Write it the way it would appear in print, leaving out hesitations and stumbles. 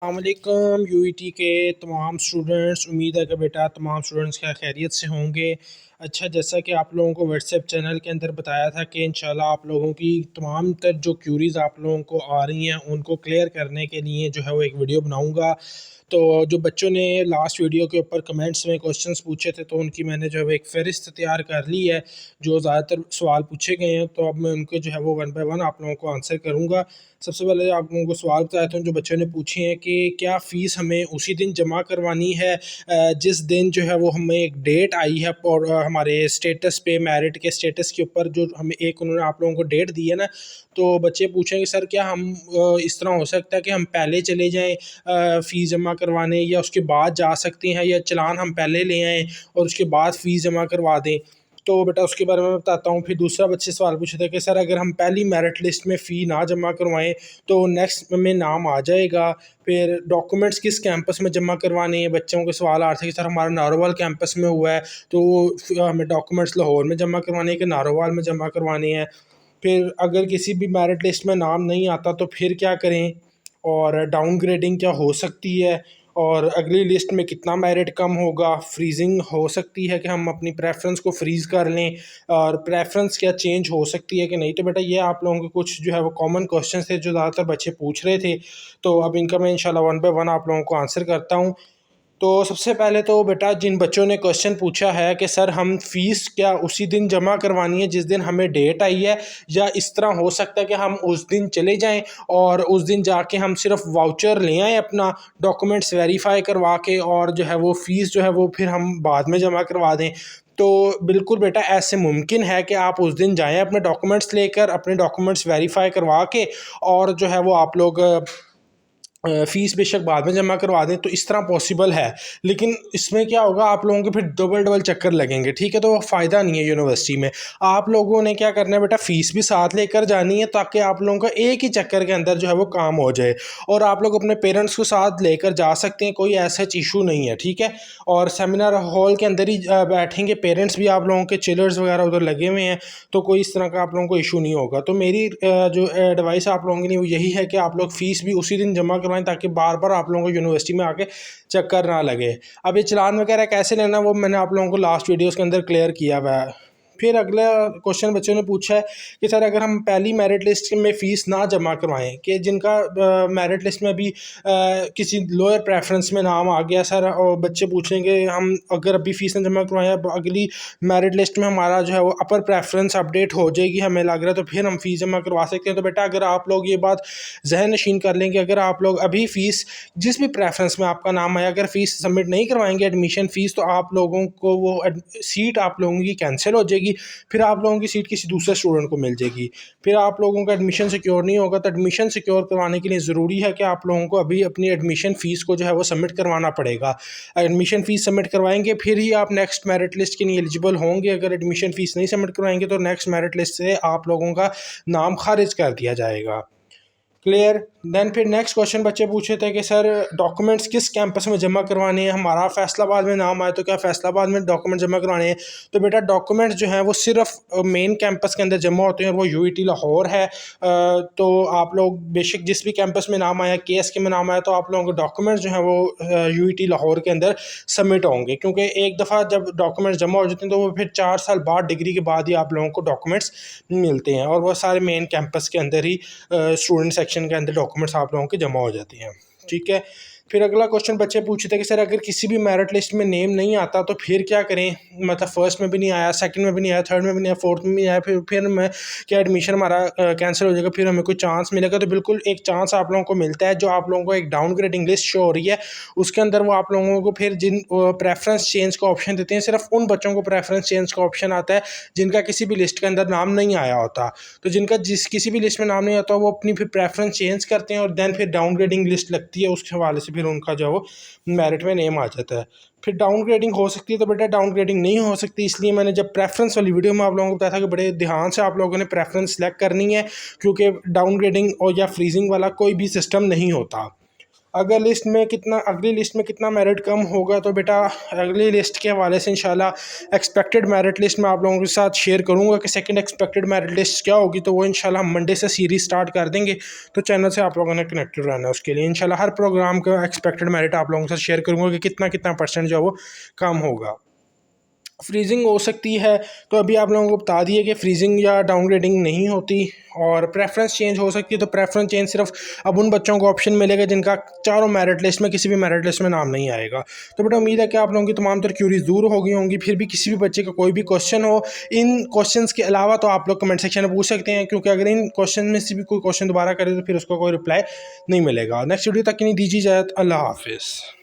अस्सलामुअलैकुम यूईटी के तमाम स्टूडेंट्स। उम्मीद है कि बेटा तमाम स्टूडेंट्स क्या खैरियत से होंगे। अच्छा, जैसा कि आप लोगों को व्हाट्सएप चैनल के अंदर बताया था कि इंशाल्लाह आप लोगों की तमाम तर जो क्यूरीज़ आप लोगों को आ रही हैं उनको क्लियर करने के लिए जो है वो एक वीडियो बनाऊंगा। तो जो बच्चों ने लास्ट वीडियो के ऊपर कमेंट्स में क्वेश्चंस पूछे थे, तो उनकी मैंने जो है एक फ़हरिस्त तैयार कर ली है जो ज़्यादातर सवाल पूछे गए हैं। तो अब मैं उनके जो है वो वन बाय वन आप लोगों को आंसर करूँगा। सबसे पहले आप लोगों को सवाल बताता हूँ जो बच्चों ने पूछे हैं कि क्या फ़ीस हमें उसी दिन जमा करवानी है जिस दिन जो है वो हमें एक डेट आई है और हमारे स्टेटस पे मेरिट के स्टेटस के ऊपर जो हमें एक उन्होंने आप लोगों को डेट दी है ना। तो बच्चे पूछेंगे सर क्या हम इस तरह हो सकता है कि हम पहले चले जाएं फ़ीस जमा करवाने, या उसके बाद जा सकते हैं, या चालान हम पहले ले आएँ और उसके बाद फ़ीस जमा करवा दें। तो बेटा उसके बारे में बताता हूँ। फिर दूसरा बच्चे सवाल पूछे थे कि सर अगर हम पहली मेरिट लिस्ट में फ़ी ना जमा करवाएं तो नेक्स्ट में नाम आ जाएगा। फिर डॉक्यूमेंट्स किस कैंपस में जमा करवाने हैं, बच्चों के सवाल आ रहे थे कि सर हमारा नारोवाल कैंपस में हुआ है तो हमें डॉक्यूमेंट्स लाहौर में जमा करवाने हैं कि नारोवाल में जमा करवाने हैं। फिर अगर किसी भी मेरिट लिस्ट में नाम नहीं आता तो फिर क्या करें, और डाउनग्रेडिंग क्या हो सकती है, और अगली लिस्ट में कितना मेरिट कम होगा। फ्रीजिंग हो सकती है कि हम अपनी प्रेफरेंस को फ्रीज़ कर लें, और प्रेफरेंस क्या चेंज हो सकती है कि नहीं। तो बेटा ये आप लोगों के कुछ जो है वो कॉमन क्वेश्चन थे जो ज़्यादातर बच्चे पूछ रहे थे। तो अब इनका मैं इंशाल्लाह वन बाय वन आप लोगों को आंसर करता हूँ। तो सबसे पहले तो बेटा जिन बच्चों ने क्वेश्चन पूछा है कि सर हम फ़ीस क्या उसी दिन जमा करवानी है जिस दिन हमें डेट आई है, या इस तरह हो सकता है कि हम उस दिन चले जाएं और उस दिन जाके हम सिर्फ वाउचर ले आएँ अपना डॉक्यूमेंट्स वेरीफाई करवा के, और जो है वो फ़ीस जो है वो फिर हम बाद में जमा करवा दें। तो बिल्कुल बेटा ऐसे मुमकिन है कि आप उस दिन जाएँ अपने डॉक्यूमेंट्स लेकर, अपने डॉक्यूमेंट्स वेरीफाई करवा के, और जो है वो आप लोग फ़ीस बेशक बाद में जमा करवा दें। तो इस तरह पॉसिबल है, लेकिन इसमें क्या होगा आप लोगों के फिर डबल डबल चक्कर लगेंगे, ठीक है। तो वो फ़ायदा नहीं है यूनिवर्सिटी में। आप लोगों ने क्या करना है बेटा, फ़ीस भी साथ लेकर जानी है ताकि आप लोगों का एक ही चक्कर के अंदर जो है वो काम हो जाए, और आप लोग अपने पेरेंट्स को साथ लेकर जा सकते हैं, कोई ऐसा इशू नहीं है, ठीक है। और सेमिनार हॉल के अंदर ही बैठेंगे, पेरेंट्स भी आप लोगों के चिलर्स वगैरह उधर लगे हुए हैं, तो कोई इस तरह का आप लोगों को इशू नहीं होगा। तो मेरी जो एडवाइस आप लोगों के लिए वो यही है कि आप लोग फ़ीस भी उसी दिन जमा करवाएं ताकि बार बार आप लोगों को यूनिवर्सिटी में आके चक्कर ना लगे। अब ये चालान वगैरह कैसे लेना वो मैंने आप लोगों को लास्ट वीडियोस के अंदर क्लियर किया हुआ है। फिर अगला क्वेश्चन बच्चों ने पूछा है कि सर अगर हम पहली मेरिट लिस्ट में फ़ीस ना जमा करवाएं, कि जिनका मेरिट लिस्ट में अभी किसी लोअर प्रेफरेंस में नाम आ गया सर, और बच्चे पूछेंगे हम अगर अभी फ़ीस ना जमा करवाएं, अगली मेरिट लिस्ट में हमारा जो है वो अपर प्रेफरेंस अपडेट हो जाएगी हमें लग रहा है, तो फिर हम फ़ीस जमा करवा सकते हैं। तो बेटा अगर आप लोग ये बात जहन नशीन कर लेंगे, अगर आप लोग अभी फ़ीस जिस भी प्रेफरेंस में आपका नाम आया अगर फ़ीस सबमिट नहीं करवाएंगे एडमिशन फ़ीस, तो आप लोगों को वो सीट आप लोगों की कैंसिल हो जाएगी। फिर आप लोगों की सीट किसी दूसरे स्टूडेंट को मिल जाएगी, फिर आप लोगों का एडमिशन सिक्योर नहीं होगा। तो एडमिशन सिक्योर करवाने के लिए ज़रूरी है कि आप लोगों को अभी अपनी एडमिशन फ़ीस को जो है वो सबमिट करवाना पड़ेगा। एडमिशन फ़ीस सबमिट करवाएंगे फिर ही आप नेक्स्ट मेरिट लिस्ट के लिए एलिजिबल होंगे। अगर एडमिशन फ़ीस नहीं सबमिट करवाएंगे तो नेक्स्ट मेरिट लिस्ट से आप लोगों का नाम खारिज कर दिया जाएगा। क्लियर। देन फिर नेक्स्ट क्वेश्चन बच्चे पूछे थे कि सर डॉक्यूमेंट्स किस कैंपस में जमा करवाने हैं, हमारा फैसलाबाद में नाम आए तो क्या फैसलाबाद में डॉक्यूमेंट जमा करवाने हैं। तो बेटा डॉक्यूमेंट्स जो हैं वो सिर्फ मेन कैंपस के अंदर जमा होते हैं, और वो यूईटी लाहौर है। तो आप लोग बेशक जिस भी कैंपस में नाम आया, केएसके में नाम आया, तो आप लोगों के डॉक्यूमेंट्स जो हैं वो यूईटी लाहौर के अंदर सबमिट होंगे, क्योंकि एक दफ़ा जब डॉक्यूमेंट्स जमा हो जाते हैं तो वो फिर 4 साल बाद डिग्री के बाद ही आप लोगों को डॉक्यूमेंट्स मिलते हैं, और वो सारे मेन कैंपस के अंदर ही स्टूडेंट सेक्शन के अंदर डॉक्यूमेंट्स आप लोगों के जमा हो जाते हैं, ठीक है। फिर अगला क्वेश्चन बच्चे पूछते थे कि सर अगर किसी भी मेरिट लिस्ट में नेम नहीं आता तो फिर क्या करें, मतलब फर्स्ट में भी नहीं आया, सेकंड में भी नहीं आया, थर्ड में भी नहीं आया, फोर्थ में भी नहीं आया, फिर मैं क्या एडमिशन हमारा कैंसिल हो जाएगा, फिर हमें कोई चांस मिलेगा। तो बिल्कुल एक चांस आप लोगों को मिलता है, जो आप लोगों को एक डाउनग्रेडिंग लिस्ट शो हो रही है उसके अंदर वो आप लोगों को फिर जिन प्रेफरेंस चेंज का ऑप्शन देते हैं, सिर्फ उन बच्चों को प्रेफरेंस चेंज का ऑप्शन आता है जिनका किसी भी लिस्ट के अंदर नाम नहीं आया होता। तो जिनका किसी भी लिस्ट में नाम नहीं आता वो अपनी फिर प्रेफरेंस चेंज करते हैं, और देन फिर डाउनग्रेडिंग लिस्ट लगती है, उसके हवाले से फिर उनका जो है वो मेरिट में नेम आ जाता है। फिर डाउनग्रेडिंग हो सकती है, तो बेटा डाउनग्रेडिंग नहीं हो सकती, इसलिए मैंने जब प्रेफरेंस वाली वीडियो में आप लोगों को बताया था कि बड़े ध्यान से आप लोगों ने प्रेफरेंस सेलेक्ट करनी है, क्योंकि डाउनग्रेडिंग और या फ्रीजिंग वाला कोई भी सिस्टम नहीं होता। अगली लिस्ट में कितना मेरिट कम होगा तो बेटा अगली लिस्ट के हवाले से इंशाल्लाह एक्सपेक्टेड मेरिट लिस्ट मैं आप लोगों के साथ शेयर करूंगा कि सेकंड एक्सपेक्टेड मेरिट लिस्ट क्या होगी। तो वो इंशाल्लाह हम मंडे से सीरीज स्टार्ट कर देंगे, तो चैनल से आप लोगों ने कनेक्टेड रहना है। उसके लिए इंशाल्लाह हर प्रोग्राम का एक्सपेक्टेड मेरिट आप लोगों के साथ शेयर करूँगा कि कितना कितना परसेंट जो है वो कम होगा। फ्रीजिंग हो सकती है, तो अभी आप लोगों को बता दिए कि फ्रीजिंग या डाउनग्रेडिंग नहीं होती। और प्रेफरेंस चेंज हो सकती है, तो प्रेफरेंस चेंज सिर्फ अब उन बच्चों को ऑप्शन मिलेगा जिनका चारों मेरिट लिस्ट में किसी भी मेरिट लिस्ट में नाम नहीं आएगा। तो बेटा उम्मीद है कि आप लोगों की तमाम तर क्यूरीज दूर हो गई होंगी। फिर भी किसी भी बच्चे का कोई भी क्वेश्चन हो इन क्वेश्चंस के अलावा तो आप लोग कमेंट सेक्शन में पूछ सकते हैं, क्योंकि अगर इन क्वेश्चन में से भी कोई क्वेश्चन दोबारा करे तो फिर उसको कोई रिप्लाई नहीं मिलेगा। नेक्स्ट वीडियो तक की नहीं दीजिए इजाज़त। अल्लाह हाफिज़।